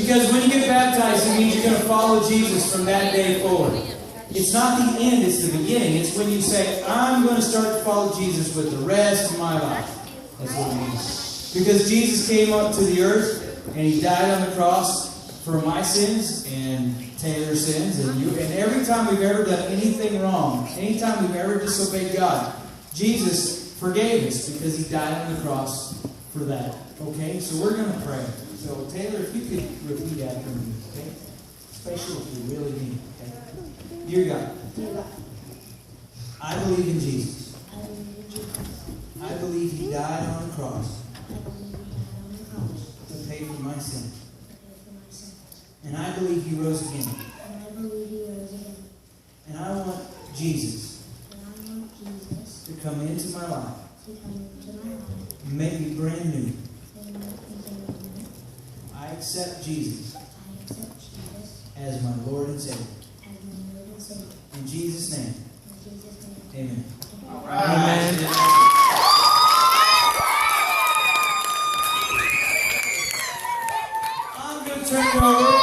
Because when you get baptized, it means you're going to follow Jesus from that day forward. It's not the end, it's the beginning. It's when you say, I'm going to start to follow Jesus with the rest of my life. That's what it means. Because Jesus came up to the earth and He died on the cross for my sins and Taylor's sins and you. And every time we've ever done anything wrong, anytime we've ever disobeyed God, Jesus forgave us because He died on the cross for that. Okay? So we're going to pray. So Taylor, if you could repeat after me, okay? Especially if you really mean it, okay? Dear God, I believe in Jesus. I believe He died on the cross to pay for my sins. And I believe He rose again. And I want Jesus to come into my life and make me brand new. I accept Jesus as my Lord and Savior. In Jesus' name. Amen. All right. Amen. I'm going to turn it over.